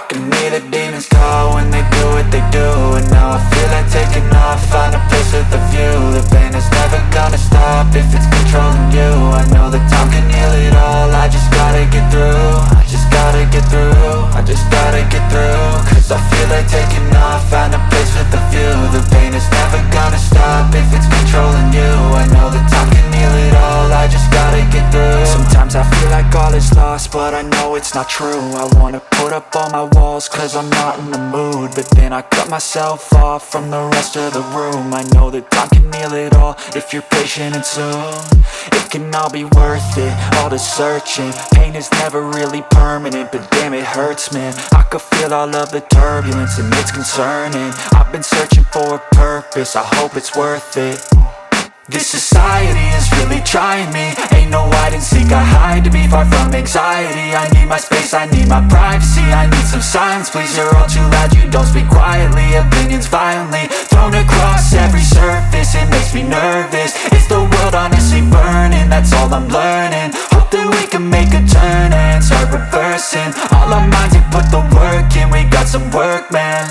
can hear the demons call when they do what they do. And now I feel like taking off, find a place with a view. The pain is never gonna stop if it's controlling you. I know that time can heal it all, I just gotta get through. I just gotta get through, I just gotta get through. Cause I feel like taking off, find a place with a view. The pain is never gonna stop if it's controlling you. I know that time can heal it all, I just gotta get through. Sometimes I feel like all is lost, but I know it's not true. I wanna put up all my walls cause I'm not in the mood, but then I cut myself off from the rest of the room. I know that time can heal it all if you're patient and soon. It can all be worth it, all the searching. Pain is never really permanent, but damn it hurts, man. I could feel all of the turbulence and it's concerning. I've been searching for a purpose, I hope it's worth it. This society is really trying me. Ain't no hide and seek, I hide to be far from anxiety. I need my space, I need my privacy. I need some silence, please, you're all too loud. You don't speak quietly, opinions violently thrown across every surface. It makes me nervous, it's the world honestly burning. That's all I'm learning, hope that we can make a turn and start reversing. All our minds, we put the work in, we got some work, man.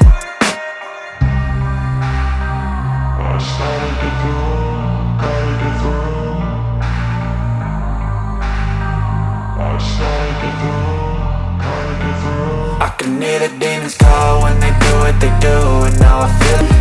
I started to go. I can hear the demons call when they do what they do. And now I feel